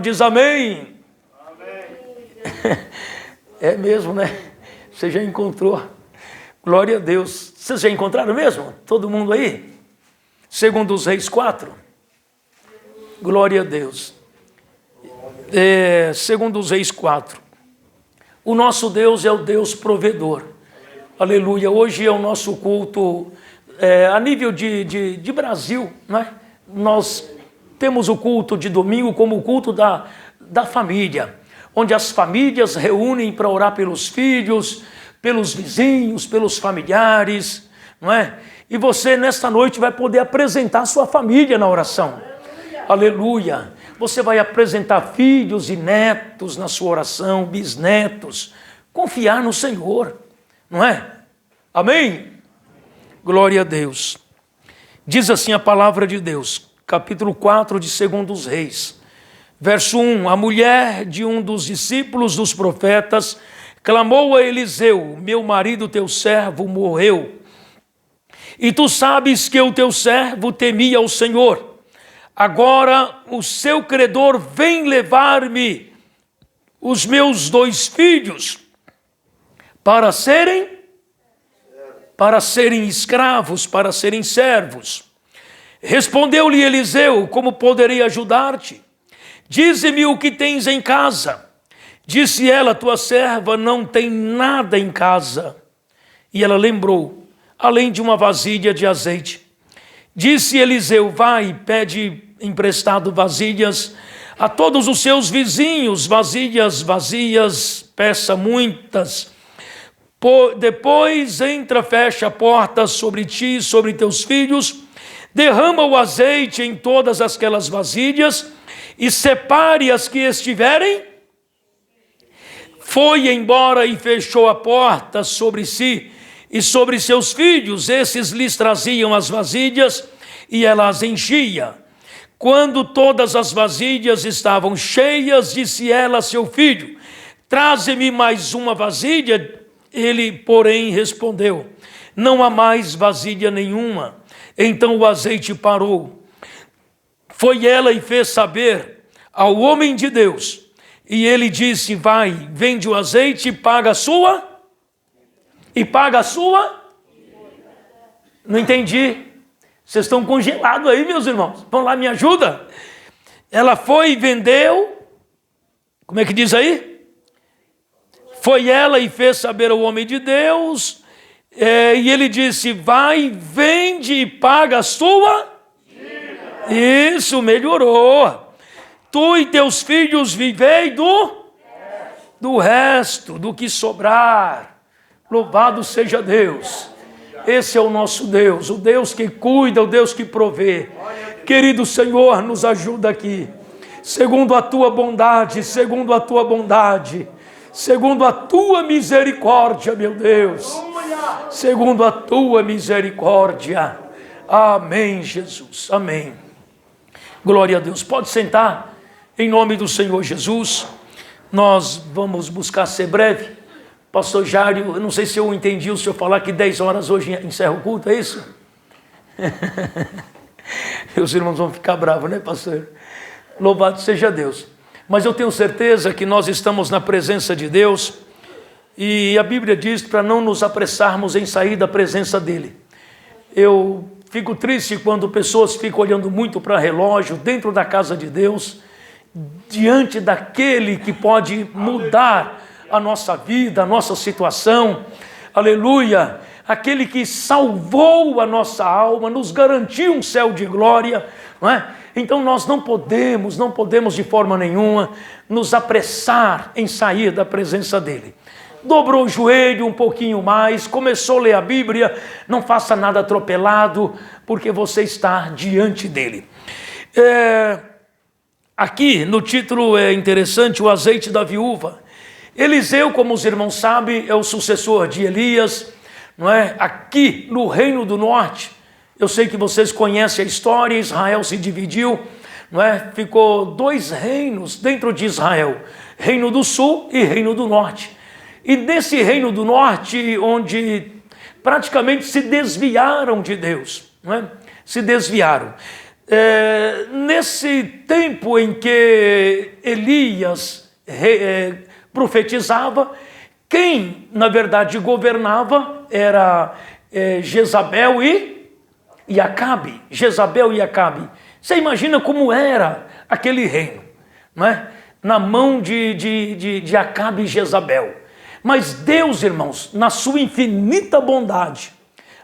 Diz amém. Amém. É mesmo, né? Você já encontrou. Glória a Deus. Vocês já encontraram mesmo? Todo mundo aí? Segundo os Reis 4. Glória a Deus. Segundo os Reis 4. O nosso Deus é o Deus provedor. Aleluia. Hoje é o nosso culto a nível de Brasil, né? Nós temos o culto de domingo como o culto da família, onde as famílias reúnem para orar pelos filhos, pelos vizinhos, pelos familiares, não é? E você, nesta noite, vai poder apresentar a sua família na oração. Aleluia. Você vai apresentar filhos e netos na sua oração, bisnetos. Confiar no Senhor, não é? Amém? Glória a Deus. Diz assim a palavra de Deus, capítulo 4 de 2 Reis, verso 1. A mulher de um dos discípulos dos profetas clamou a Eliseu: meu marido, teu servo, morreu. E tu sabes que o teu servo temia ao Senhor. Agora o seu credor vem levar-me os meus 2 filhos para serem escravos, para serem servos. Respondeu-lhe Eliseu: como poderei ajudar-te? Dize-me o que tens em casa. Disse ela: tua serva não tem nada em casa. E ela lembrou, além de uma vasilha de azeite. Disse Eliseu: vai, pede emprestado vasilhas a todos os seus vizinhos, vasilhas vazias, peça muitas. Depois entra, fecha a porta sobre ti e sobre teus filhos, derrama o azeite em todas aquelas vasilhas e separe as que estiverem. Foi embora e fechou a porta sobre si e sobre seus filhos. Esses lhes traziam as vasilhas e ela as enchia. Quando todas as vasilhas estavam cheias, disse ela a seu filho: traze-me mais uma vasilha. Ele, porém, respondeu: não há mais vasilha nenhuma. Então o azeite parou. Foi ela e fez saber ao homem de Deus. E ele disse: vai, vende o azeite e paga a sua. Não entendi. Vocês estão congelados aí, meus irmãos. Vão lá, me ajuda. Ela foi e vendeu. Como é que diz aí? Foi ela e fez saber ao homem de Deus. E ele disse: vai, vende e paga a sua. Isso, melhorou. Tu e teus filhos vivei do resto, do que sobrar. Louvado seja Deus. Esse é o nosso Deus, o Deus que cuida, o Deus que provê. Querido Senhor, nos ajuda aqui. Segundo a tua bondade, segundo a tua misericórdia, meu Deus. Segundo a tua misericórdia. Amém, Jesus. Amém. Glória a Deus. Pode sentar, em nome do Senhor Jesus. Nós vamos buscar ser breve. Pastor Jário, eu não sei se eu entendi o senhor falar que 10 horas hoje encerra o culto, é isso? Meus irmãos vão ficar bravos, né, pastor? Louvado seja Deus. Mas eu tenho certeza que nós estamos na presença de Deus. E a Bíblia diz para não nos apressarmos em sair da presença dEle. Eu fico triste quando pessoas ficam olhando muito para relógio dentro da casa de Deus, diante daquele que pode mudar a nossa vida, a nossa situação. Aleluia! Aquele que salvou a nossa alma, nos garantiu um céu de glória, não é? Então nós não podemos de forma nenhuma nos apressar em sair da presença dEle. Dobrou o joelho um pouquinho mais, começou a ler a Bíblia, não faça nada atropelado, porque você está diante dEle. Aqui no título é interessante, o azeite da viúva. Eliseu, como os irmãos sabem, é o sucessor de Elias, não é? Aqui no Reino do Norte, eu sei que vocês conhecem a história, Israel se dividiu, não é? Ficou 2 reinos dentro de Israel, Reino do Sul e Reino do Norte. E nesse Reino do Norte, onde praticamente se desviaram de Deus, não é? Se desviaram. nesse tempo em que Elias profetizava, quem na verdade governava era Jezabel e Acabe. Jezabel e Acabe. Você imagina como era aquele reino, não é? Na mão de Acabe e Jezabel. Mas Deus, irmãos, na sua infinita bondade,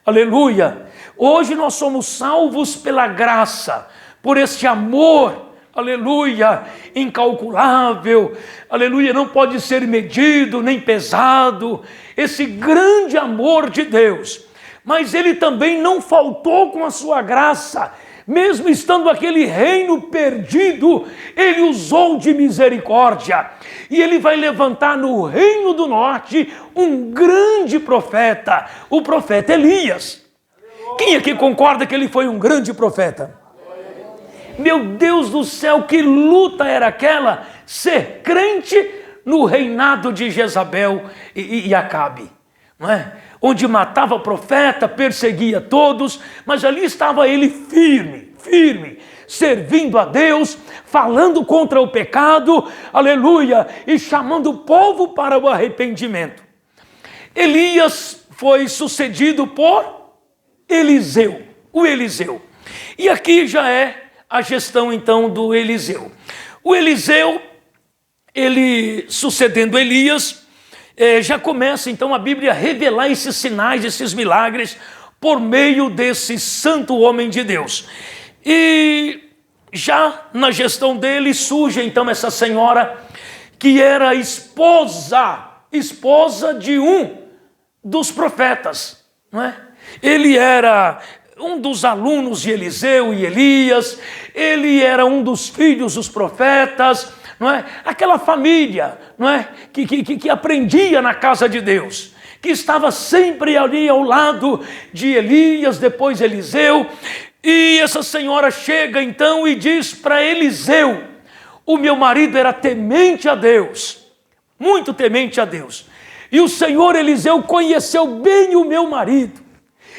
aleluia, hoje nós somos salvos pela graça, por este amor, aleluia, incalculável, aleluia, não pode ser medido nem pesado, esse grande amor de Deus. Mas ele também não faltou com a sua graça, mesmo estando aquele reino perdido, ele usou de misericórdia. E ele vai levantar no reino do norte um grande profeta, o profeta Elias. Quem aqui concorda que ele foi um grande profeta? Meu Deus do céu, que luta era aquela, ser crente no reinado de Jezabel e Acabe, não é? Onde matava o profeta, perseguia todos, mas ali estava ele firme, servindo a Deus, falando contra o pecado, aleluia, e chamando o povo para o arrependimento. Elias foi sucedido por Eliseu, o Eliseu. E aqui já é a gestão então do Eliseu. O Eliseu, ele sucedendo Elias, já começa então a Bíblia a revelar esses sinais, esses milagres, por meio desse santo homem de Deus. E já na gestão dele surge então essa senhora que era esposa de um dos profetas, não é? Ele era um dos alunos de Eliseu e Elias, ele era um dos filhos dos profetas, não é? Aquela família, não é? Que aprendia na casa de Deus, que estava sempre ali ao lado de Elias, depois Eliseu. E essa senhora chega então e diz para Eliseu: o meu marido era temente a Deus, muito temente a Deus, e o Senhor Eliseu conheceu bem o meu marido,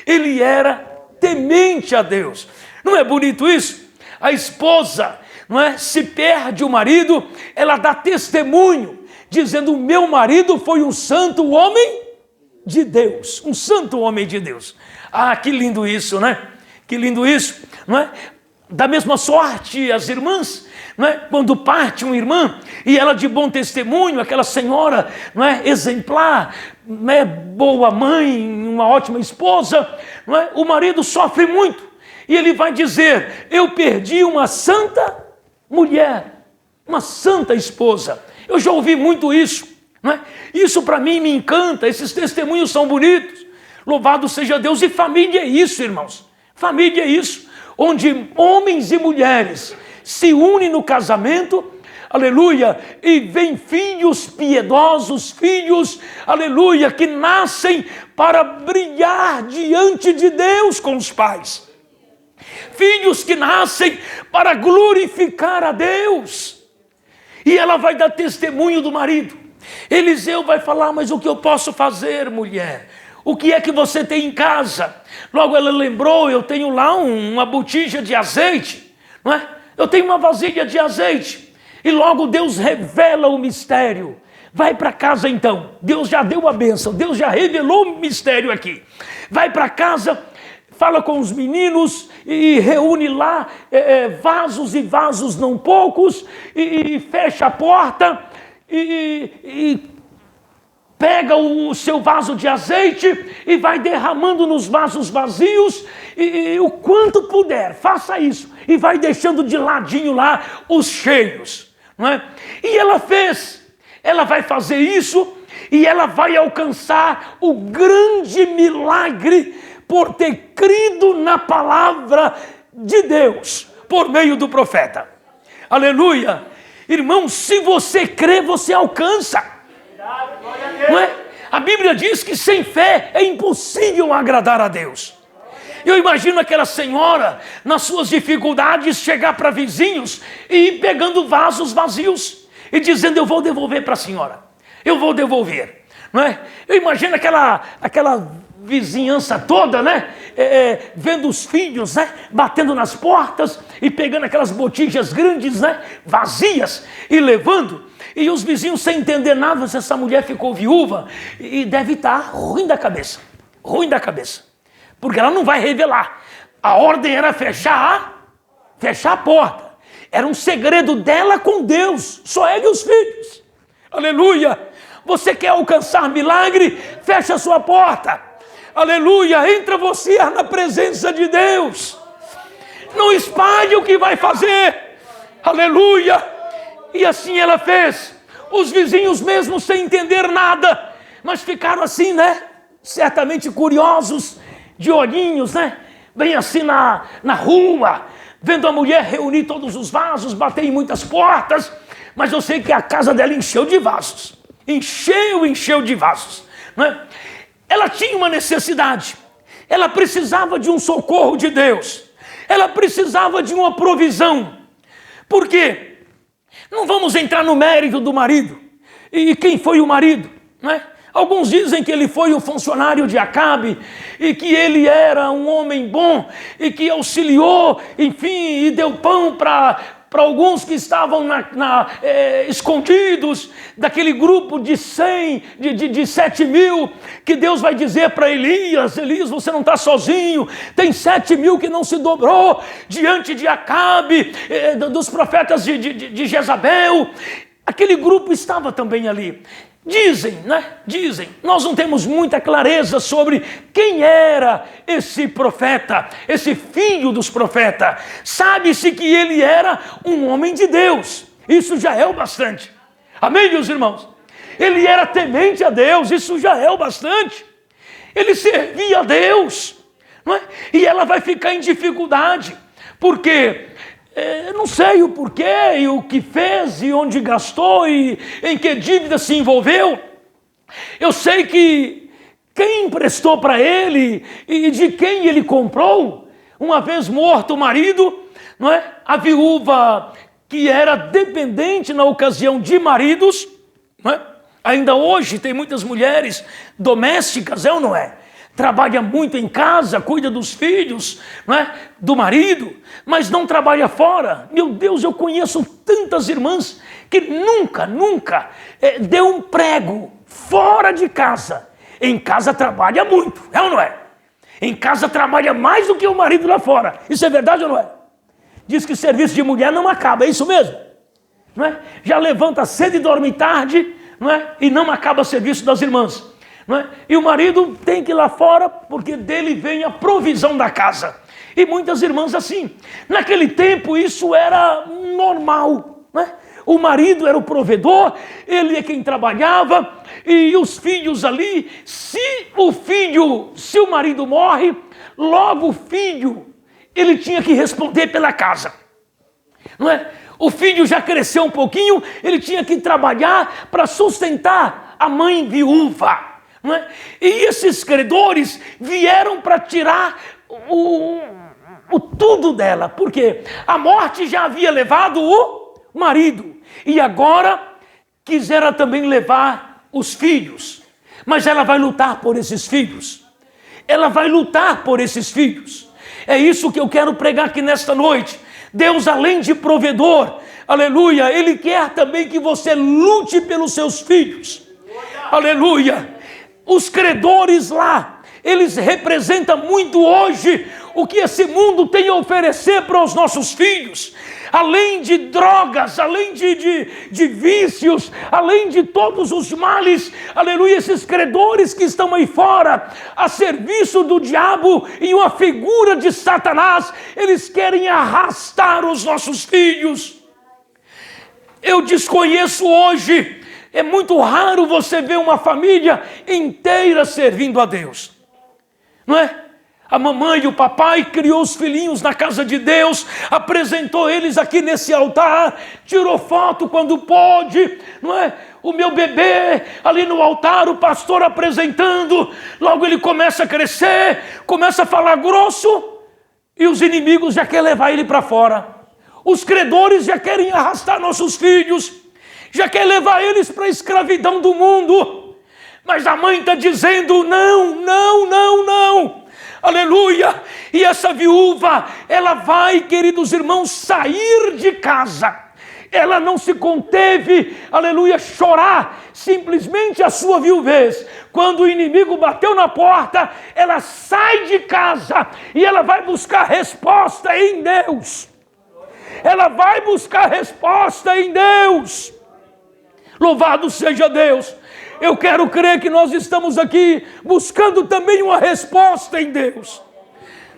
ele era temente a Deus. Não é bonito isso? A esposa, não é? Se perde o marido, ela dá testemunho, dizendo: o meu marido foi um santo homem de Deus, um santo homem de Deus. Ah, que lindo isso, né? Que lindo isso, não é? Da mesma sorte as irmãs, não é? Quando parte uma irmã e ela de bom testemunho, aquela senhora, não é? Exemplar, não é? Boa mãe, uma ótima esposa, não é? O marido sofre muito e ele vai dizer: eu perdi uma santa mulher, uma santa esposa. Eu já ouvi muito isso, não é? Isso para mim me encanta, esses testemunhos são bonitos. Louvado seja Deus. E família é isso, irmãos. Família é isso, onde homens e mulheres se unem no casamento, aleluia, e vem filhos piedosos, filhos, aleluia, que nascem para brilhar diante de Deus com os pais. Filhos que nascem para glorificar a Deus. E ela vai dar testemunho do marido. Eliseu vai falar: mas o que eu posso fazer, mulher? O que é que você tem em casa? Logo ela lembrou: eu tenho lá uma botija de azeite, não é? Eu tenho uma vasilha de azeite. E logo Deus revela o mistério. Vai para casa então. Deus já deu a bênção, Deus já revelou o mistério aqui. Vai para casa, fala com os meninos e reúne lá vasos e vasos não poucos, e fecha a porta e pega o seu vaso de azeite e vai derramando nos vasos vazios, e o quanto puder, faça isso, e vai deixando de ladinho lá os cheios, não é? E ela vai fazer isso, e ela vai alcançar o grande milagre por ter crido na palavra de Deus, por meio do profeta. Aleluia! Irmão, se você crê, você alcança. Não é? A Bíblia diz que sem fé é impossível agradar a Deus. Eu imagino aquela senhora, nas suas dificuldades, chegar para vizinhos e ir pegando vasos vazios e dizendo: eu vou devolver para a senhora, eu vou devolver, não é? Eu imagino aquela vizinhança toda, né? Vendo os filhos, né? Batendo nas portas e pegando aquelas botijas grandes, né, vazias, e levando. E os vizinhos sem entender nada, se essa mulher ficou viúva e deve estar ruim da cabeça. Ruim da cabeça. Porque ela não vai revelar. A ordem era fechar a porta. Era um segredo dela com Deus. Só ela e os filhos. Aleluia. Você quer alcançar milagre? Fecha a sua porta. Aleluia. Entra você na presença de Deus. Não espalhe o que vai fazer. Aleluia. E assim ela fez. Os vizinhos mesmo sem entender nada, mas ficaram assim, né? Certamente curiosos, de olhinhos, né? Bem assim na rua, vendo a mulher reunir todos os vasos, bater em muitas portas. Mas eu sei que a casa dela encheu de vasos. Encheu de vasos, né? Ela tinha uma necessidade. Ela precisava de um socorro de Deus. Ela precisava de uma provisão. Por quê? Não vamos entrar no mérito do marido. E quem foi o marido, né? Alguns dizem que ele foi o funcionário de Acabe e que ele era um homem bom e que auxiliou, enfim, e deu pão para alguns que estavam escondidos daquele grupo de 7 mil, que Deus vai dizer para Elias, você não está sozinho, tem 7 mil que não se dobrou diante de Acabe, dos profetas de Jezabel. Aquele grupo estava também ali. Dizem, né? Dizem, nós não temos muita clareza sobre quem era esse profeta, esse filho dos profetas. Sabe-se que ele era um homem de Deus. Isso já é o bastante. Amém, meus irmãos? Ele era temente a Deus. Isso já é o bastante. Ele servia a Deus, não é? E ela vai ficar em dificuldade. Por quê? Não sei o porquê e o que fez e onde gastou e em que dívida se envolveu. Eu sei que quem emprestou para ele e de quem ele comprou, uma vez morto o marido, não é? A viúva que era dependente na ocasião de maridos, não é? Ainda hoje tem muitas mulheres domésticas, é ou não é? Trabalha muito em casa, cuida dos filhos, não é? Do marido, mas não trabalha fora. Meu Deus, eu conheço tantas irmãs que nunca deu um prego fora de casa. Em casa trabalha muito, é ou não é? Em casa trabalha mais do que o marido lá fora. Isso é verdade ou não é? Diz que serviço de mulher não acaba, é isso mesmo? Não é? Já levanta cedo e dorme tarde, não é? E não acaba o serviço das irmãs. Não é? E o marido tem que ir lá fora porque dele vem a provisão da casa. E muitas irmãs assim. Naquele tempo isso era normal, não é? O marido era o provedor, ele é quem trabalhava, e os filhos ali, se o marido morre, logo o filho, ele tinha que responder pela casa. Não é? O filho já cresceu um pouquinho, ele tinha que trabalhar para sustentar a mãe viúva. Não é? E esses credores vieram para tirar o tudo dela, porque a morte já havia levado o marido, e agora quisera também levar os filhos, mas ela vai lutar por esses filhos, ela vai lutar por esses filhos. É isso que eu quero pregar aqui nesta noite. Deus, além de provedor, aleluia, Ele quer também que você lute pelos seus filhos, aleluia. Os credores lá, eles representam muito hoje o que esse mundo tem a oferecer para os nossos filhos. Além de drogas, além de vícios, além de todos os males, aleluia, esses credores que estão aí fora, a serviço do diabo e uma figura de Satanás, eles querem arrastar os nossos filhos. Eu desconheço hoje. É muito raro você ver uma família inteira servindo a Deus, não é? A mamãe e o papai criou os filhinhos na casa de Deus, apresentou eles aqui nesse altar, tirou foto quando pôde, não é? O meu bebê ali no altar, o pastor apresentando, logo ele começa a crescer, começa a falar grosso, e os inimigos já querem levar ele para fora. Os credores já querem arrastar nossos filhos, já quer levar eles para a escravidão do mundo. Mas a mãe está dizendo, não. Aleluia! E essa viúva, ela vai, queridos irmãos, sair de casa. Ela não se conteve, aleluia, chorar simplesmente a sua viuvez. Quando o inimigo bateu na porta, ela sai de casa e ela vai buscar resposta em Deus. Ela vai buscar resposta em Deus. Louvado seja Deus. Eu quero crer que nós estamos aqui buscando também uma resposta em Deus.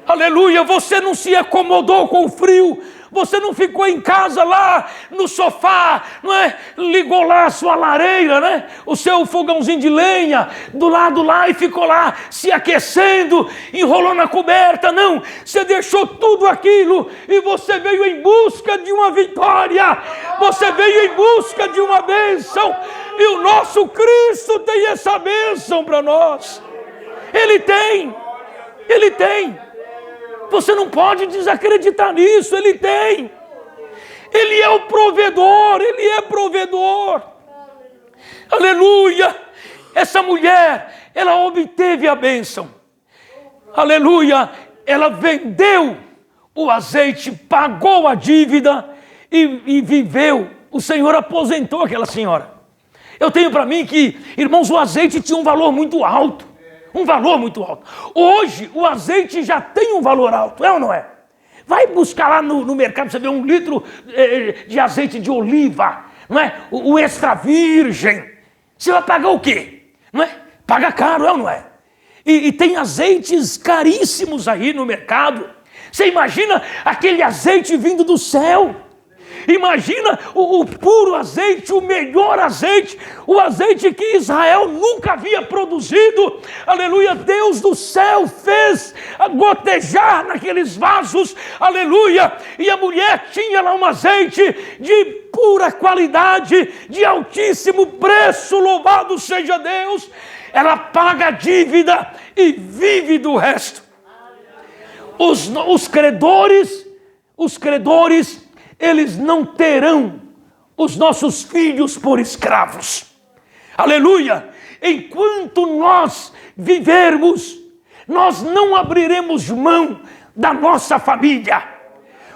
Aleluia, você não se acomodou com o frio, você não ficou em casa lá no sofá, não é? Ligou lá a sua lareira, né? O seu fogãozinho de lenha do lado lá e ficou lá se aquecendo, enrolou na coberta, não. Você deixou tudo aquilo e você veio em busca de uma vitória, você veio em busca de uma bênção, e o nosso Cristo tem essa bênção para nós. Ele tem, Ele tem. Você não pode desacreditar nisso, Ele tem. Ele é o provedor, Ele é provedor. Aleluia. Essa mulher, ela obteve a bênção. Aleluia. Ela vendeu o azeite, pagou a dívida e viveu. O Senhor aposentou aquela senhora. Eu tenho para mim que, irmãos, o azeite tinha um valor muito alto. Um valor muito alto. Hoje, o azeite já tem um valor alto, é ou não é? Vai buscar lá no mercado, você vê 1 litro de azeite de oliva, não é? O extra virgem. Você vai pagar o quê? Não é? Paga caro, é ou não é? E tem azeites caríssimos aí no mercado. Você imagina aquele azeite vindo do céu. Imagina o puro azeite, o melhor azeite, o azeite que Israel nunca havia produzido. Aleluia, Deus do céu fez gotejar naqueles vasos, aleluia. E a mulher tinha lá um azeite de pura qualidade, de altíssimo preço, louvado seja Deus. Ela paga a dívida e vive do resto. Os credores, eles não terão os nossos filhos por escravos. Aleluia! Enquanto nós vivermos, nós não abriremos mão da nossa família.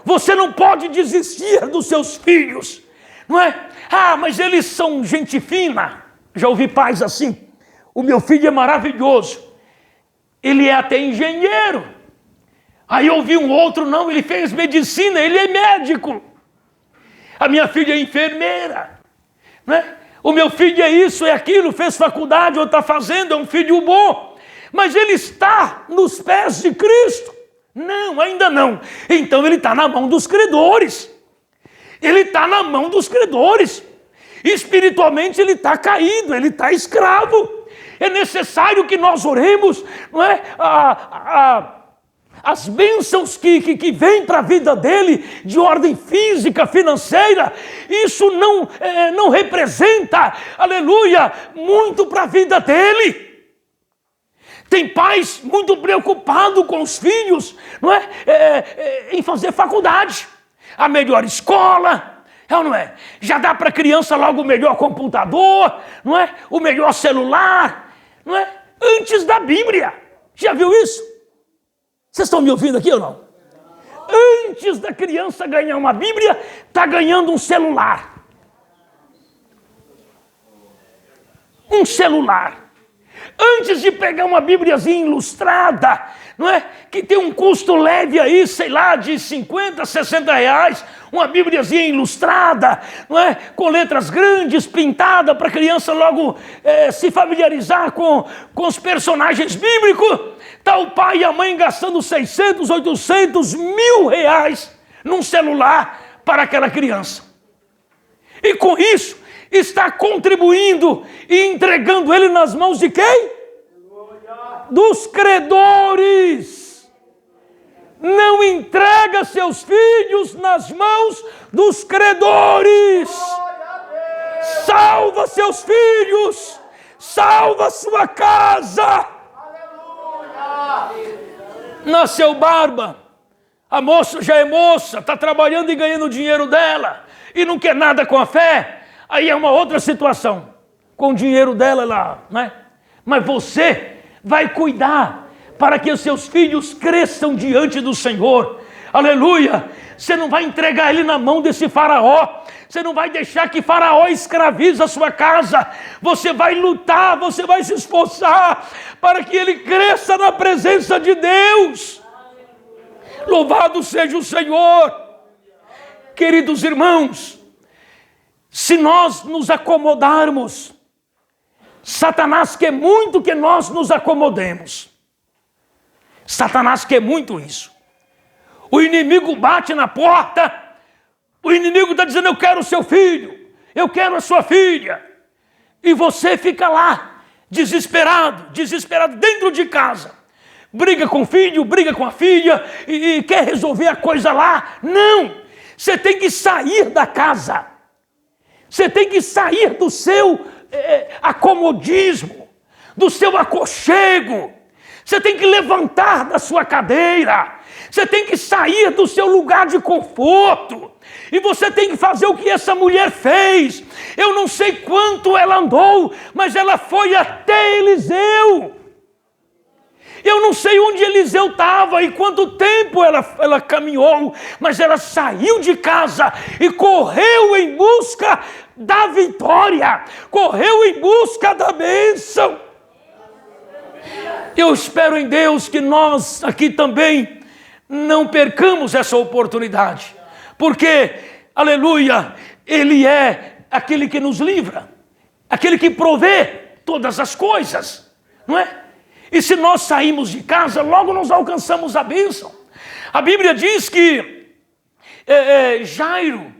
Você não pode desistir dos seus filhos, não é? Ah, mas eles são gente fina. Já ouvi pais assim. O meu filho é maravilhoso. Ele é até engenheiro. Aí eu ouvi um outro, não, ele fez medicina, ele é médico. A minha filha é enfermeira, né? O meu filho é isso, é aquilo, fez faculdade ou está fazendo, é um filho bom. Mas ele está nos pés de Cristo? Não, ainda não. Então ele está na mão dos credores. Ele está na mão dos credores. Espiritualmente ele está caído, ele está escravo. É necessário que nós oremos, não é? As bênçãos que vêm para a vida dele, de ordem física, financeira, isso não representa, aleluia, muito para a vida dele. Tem pais muito preocupados com os filhos, não é? Em fazer faculdade, a melhor escola, é ou não é? Já dá para a criança logo o melhor computador, não é? O melhor celular, não é? Antes da Bíblia. Já viu isso? Vocês estão me ouvindo aqui ou não? Antes da criança ganhar uma Bíblia, está ganhando um celular. Um celular. Antes de pegar uma Bíbliazinha ilustrada, não é? Que tem um custo leve aí, sei lá, de 50, 60 reais, uma Bíbliazinha ilustrada, não é? Com letras grandes, pintada, para a criança logo se familiarizar com os personagens bíblicos. Está o pai e a mãe gastando 600, 800, 1.000 reais num celular para aquela criança. E com isso, está contribuindo e entregando ele nas mãos de quem? Dos credores. Não entrega seus filhos nas mãos dos credores. Salva seus filhos. Salva sua casa. Nasceu barba. A moça já é moça, está trabalhando e ganhando o dinheiro dela. E não quer nada com a fé. Aí é uma outra situação. Com o dinheiro dela lá, né? Mas você vai cuidar para que os seus filhos cresçam diante do Senhor. Aleluia! Você não vai entregar ele na mão desse faraó. Você não vai deixar que faraó escravize a sua casa. Você vai lutar, você vai se esforçar para que ele cresça na presença de Deus. Louvado seja o Senhor. Queridos irmãos, se nós nos acomodarmos, Satanás quer muito que nós nos acomodemos. Satanás quer muito isso. O inimigo bate na porta, o inimigo está dizendo: eu quero o seu filho, eu quero a sua filha. E você fica lá, desesperado dentro de casa. Briga com o filho, briga com a filha e quer resolver a coisa lá. Não, você tem que sair da casa. Você tem que sair do seu acomodismo, do seu aconchego. Você tem que levantar da sua cadeira. Você tem que sair do seu lugar de conforto. E você tem que fazer o que essa mulher fez. Eu não sei quanto ela andou, mas ela foi até Eliseu. Eu não sei onde Eliseu estava e quanto tempo ela caminhou, mas ela saiu de casa e correu em busca da vitória, correu em busca da bênção. Eu espero em Deus que nós aqui também não percamos essa oportunidade, porque, aleluia, Ele é aquele que nos livra, aquele que provê todas as coisas, não é? E se nós saímos de casa, logo nós alcançamos a bênção. A Bíblia diz que Jairo,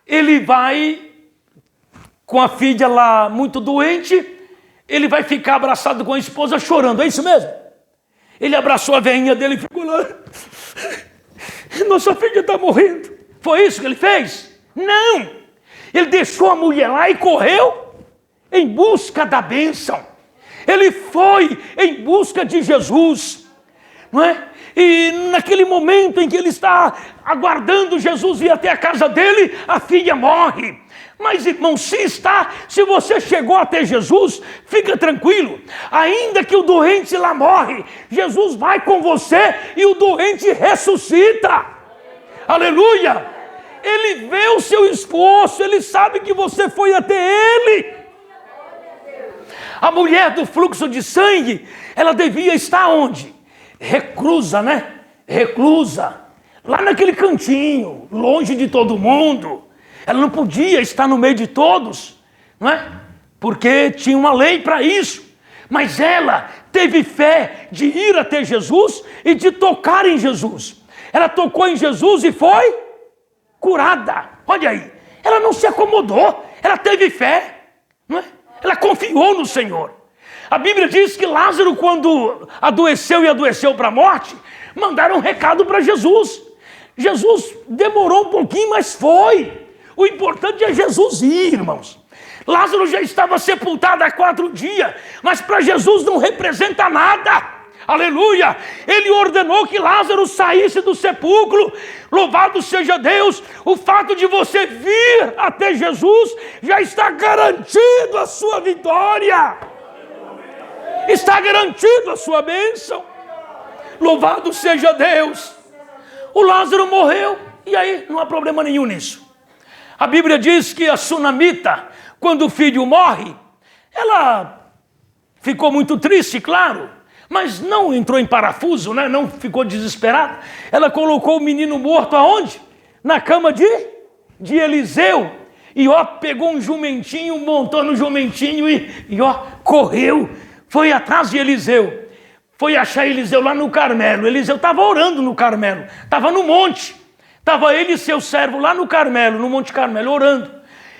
ele vai com a filha lá muito doente, ele vai ficar abraçado com a esposa chorando, é isso mesmo? Ele abraçou a velhinha dele e ficou lá: nossa filha está morrendo. Foi isso que ele fez? Não! Ele deixou a mulher lá e correu em busca da bênção. Ele foi em busca de Jesus, não é? E naquele momento em que ele está aguardando Jesus ir até a casa dele, a filha morre. Mas, irmão, se você chegou até Jesus, fica tranquilo. Ainda que o doente lá morre, Jesus vai com você e o doente ressuscita. Aleluia! Ele vê o seu esforço, ele sabe que você foi até ele. A mulher do fluxo de sangue, ela devia estar onde? Reclusa, né? Reclusa. Lá naquele cantinho, longe de todo mundo. Ela não podia estar no meio de todos, não é? Porque tinha uma lei para isso. Mas ela teve fé de ir até Jesus e de tocar em Jesus. Ela tocou em Jesus e foi curada. Olha aí, ela não se acomodou, ela teve fé, não é? Ela confiou no Senhor. A Bíblia diz que Lázaro, quando adoeceu para a morte, mandaram um recado para Jesus. Jesus demorou um pouquinho, mas foi. O importante é Jesus ir, irmãos. Lázaro já estava sepultado há 4 dias, mas para Jesus não representa nada. Aleluia! Ele ordenou que Lázaro saísse do sepulcro. Louvado seja Deus! O fato de você vir até Jesus já está garantido a sua vitória. Está garantido a sua bênção. Louvado seja Deus! O Lázaro morreu, e aí não há problema nenhum nisso. A Bíblia diz que a sunamita, quando o filho morre, ela ficou muito triste, claro, mas não entrou em parafuso, né? Não ficou desesperada. Ela colocou o menino morto aonde? Na cama de Eliseu. E pegou um jumentinho, montou no jumentinho e correu. Foi atrás de Eliseu. Foi achar Eliseu lá no Carmelo. Eliseu estava orando no Carmelo. Estava no monte. Estava ele e seu servo lá no Carmelo, no Monte Carmelo, orando.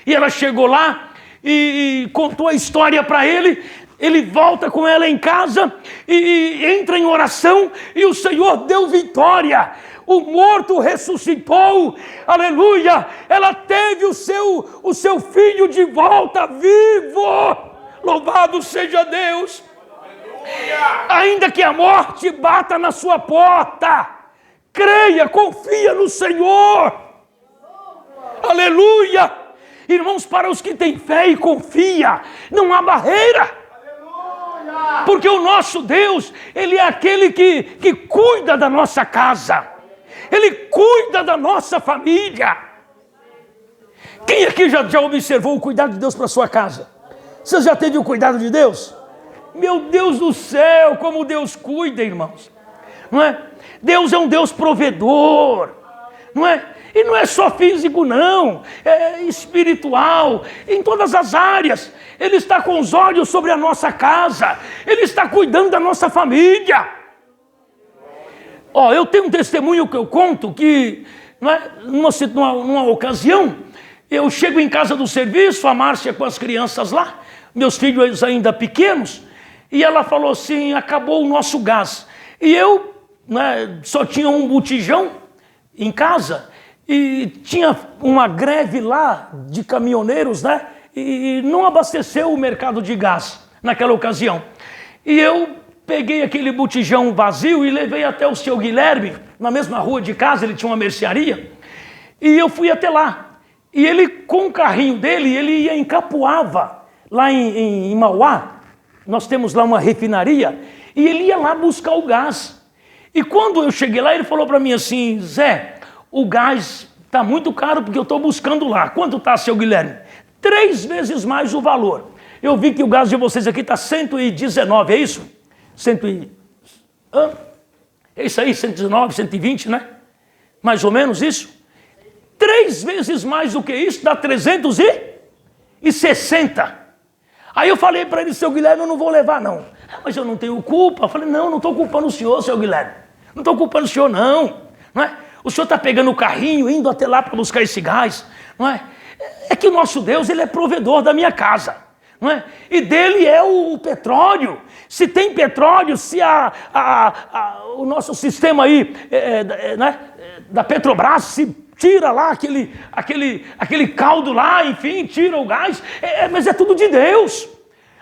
E ela chegou lá e contou a história para ele. Ele volta com ela em casa e entra em oração. E o Senhor deu vitória. O morto ressuscitou. Aleluia. Ela teve o seu filho de volta vivo. Louvado seja Deus. Ainda que a morte bata na sua porta, creia, confia no Senhor. Aleluia. Irmãos, para os que têm fé e confia, não há barreira. Porque o nosso Deus, Ele é aquele que cuida da nossa casa. Ele cuida da nossa família. Quem aqui já observou o cuidado de Deus para a sua casa? Você já teve o cuidado de Deus? Meu Deus do céu, como Deus cuida, irmãos. Não é? Deus é um Deus provedor. Não é? E não é só físico, não. É espiritual. Em todas as áreas. Ele está com os olhos sobre a nossa casa. Ele está cuidando da nossa família. Ó, eu tenho um testemunho que eu conto que, não é, numa ocasião, eu chego em casa do serviço, a Márcia com as crianças lá, meus filhos ainda pequenos, e ela falou assim, acabou o nosso gás. E eu, né, só tinha um botijão em casa, e tinha uma greve lá de caminhoneiros, né, e não abasteceu o mercado de gás naquela ocasião. E eu peguei aquele botijão vazio e levei até o seu Guilherme, na mesma rua de casa, ele tinha uma mercearia, e eu fui até lá. E ele, com o carrinho dele, ele ia em Capuava, lá em Mauá, nós temos lá uma refinaria, e ele ia lá buscar o gás. E quando eu cheguei lá, ele falou para mim assim, Zé, o gás está muito caro porque eu estou buscando lá. Quanto está, seu Guilherme? 3 vezes mais o valor. Eu vi que o gás de vocês aqui está 119, é isso? É isso aí, 119, 120, né? Mais ou menos isso. 3 vezes mais do que isso, dá 360. Aí eu falei para ele, seu Guilherme, eu não vou levar não. Mas eu não tenho culpa. Eu falei, não estou culpando o senhor, seu Guilherme. Não estou culpando o senhor, não é? O senhor está pegando o carrinho, indo até lá para buscar esse gás, não é? É que o nosso Deus, Ele é provedor da minha casa. Não é? E dele é o petróleo. Se tem petróleo, se o nosso sistema aí né, da Petrobras se tira lá aquele caldo lá, enfim, tira o gás, mas é tudo de Deus.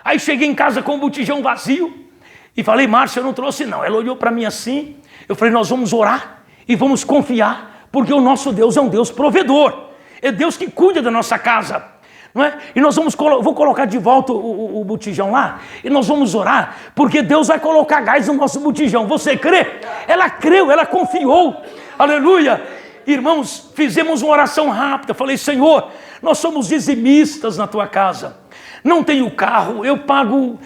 Aí cheguei em casa com o botijão vazio e falei, Márcia, eu não trouxe não. Ela olhou para mim assim, eu falei, nós vamos orar e vamos confiar, porque o nosso Deus é um Deus provedor, é Deus que cuida da nossa casa. Não é? E nós vou colocar de volta o botijão lá, e nós vamos orar, porque Deus vai colocar gás no nosso botijão. Você crê? Ela creu, ela confiou. Aleluia! Irmãos, fizemos uma oração rápida. Falei, Senhor, nós somos dizimistas na tua casa. Não tenho carro, eu pego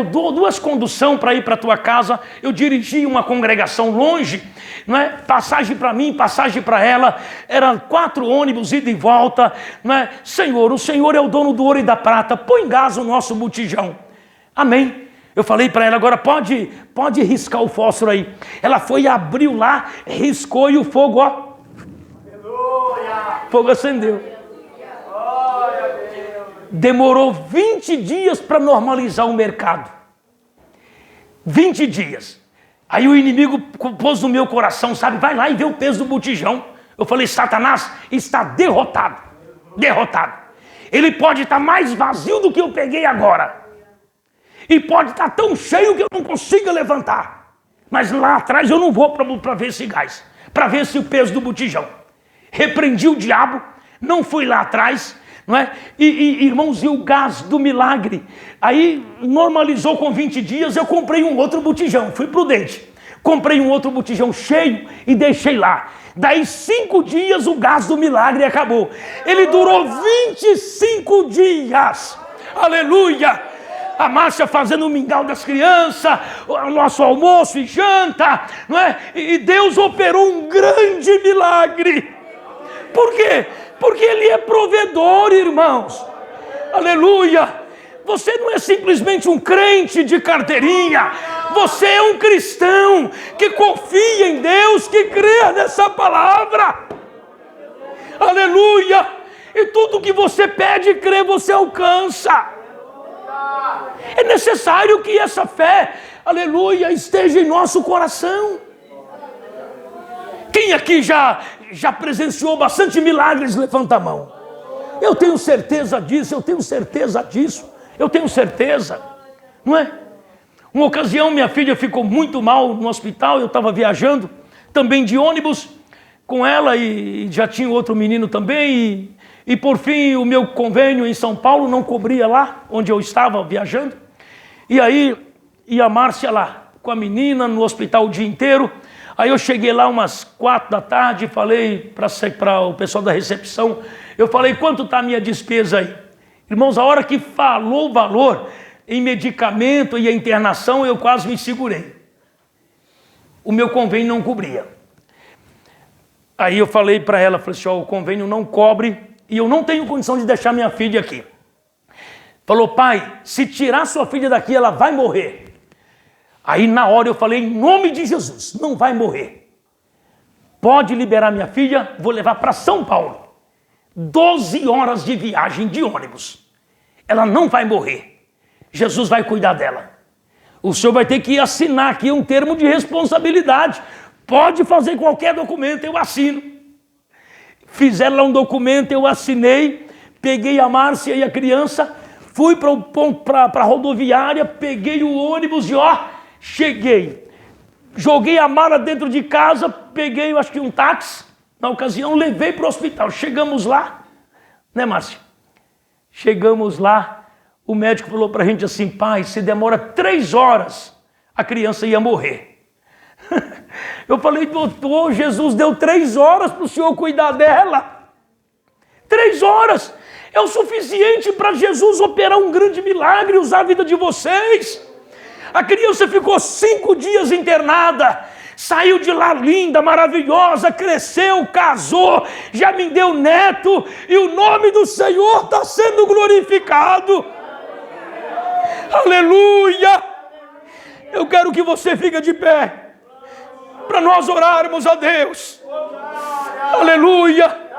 2 condução para ir para a tua casa. Eu dirigi uma congregação longe, não é? Passagem para mim, passagem para ela. Eram 4 ônibus ida e volta, não é? Senhor, o Senhor é o dono do ouro e da prata. Põe gás no nosso botijão. Amém. Eu falei para ela, agora pode riscar o fósforo aí. Ela foi, abriu lá, riscou e o fogo, ó. Fogo acendeu. Demorou 20 dias para normalizar o mercado. 20 dias. Aí o inimigo pôs no meu coração, sabe? Vai lá e vê o peso do botijão. Eu falei, Satanás está derrotado. Derrotado. Ele pode estar mais vazio do que eu peguei agora. E pode estar tão cheio que eu não consiga levantar. Mas lá atrás eu não vou para ver esse gás. Para ver esse peso do botijão. Repreendi o diabo. Não fui lá atrás. Não é? Irmãos, e o gás do milagre? Aí normalizou com 20 dias, eu comprei um outro botijão, fui prudente. Comprei um outro botijão cheio e deixei lá. Daí 5 dias o gás do milagre acabou. Ele durou 25 dias. Aleluia! A Márcia fazendo o mingau das crianças, o nosso almoço e janta, não é? E Deus operou um grande milagre. Por quê? Porque Ele é provedor, irmãos. Aleluia! Você não é simplesmente um crente de carteirinha. Você é um cristão que confia em Deus, que crê nessa palavra. Aleluia! E tudo que você pede e crê, você alcança. É necessário que essa fé, aleluia, esteja em nosso coração. Quem aqui já presenciou bastante milagres? Levanta a mão. Eu tenho certeza disso, eu tenho certeza disso. Eu tenho certeza, não é? Uma ocasião minha filha ficou muito mal no hospital, eu estava viajando, também de ônibus, com ela e já tinha outro menino também. E por fim o meu convênio em São Paulo não cobria lá onde eu estava viajando. E aí, e a Márcia lá, com a menina, no hospital o dia inteiro. Aí eu cheguei lá umas 4 da tarde, falei para o pessoal da recepção, eu falei, quanto está a minha despesa aí? Irmãos, a hora que falou o valor em medicamento e a internação, eu quase me segurei. O meu convênio não cobria. Aí eu falei para ela, falei assim, o convênio não cobre e eu não tenho condição de deixar minha filha aqui. Falou, pai, se tirar sua filha daqui, ela vai morrer. Aí na hora eu falei, em nome de Jesus, não vai morrer. Pode liberar minha filha, vou levar para São Paulo. 12 horas de viagem de ônibus. Ela não vai morrer. Jesus vai cuidar dela. O senhor vai ter que assinar aqui um termo de responsabilidade. Pode fazer qualquer documento, eu assino. Fizeram lá um documento, eu assinei, peguei a Márcia e a criança, fui para a rodoviária, peguei o ônibus e cheguei. Joguei a mala dentro de casa, peguei, eu acho que um táxi, na ocasião, levei para o hospital. Chegamos lá, né, Márcia? Chegamos lá, o médico falou para a gente assim, pai, se demora 3 horas, a criança ia morrer. Eu falei, doutor, Jesus deu 3 horas para o senhor cuidar dela. 3 horas é o suficiente para Jesus operar um grande milagre e usar a vida de vocês. A criança ficou 5 dias internada, saiu de lá linda, maravilhosa, cresceu, casou, já me deu neto, e o nome do Senhor está sendo glorificado. Aleluia! Eu quero que você fique de pé, para nós orarmos a Deus. Aleluia!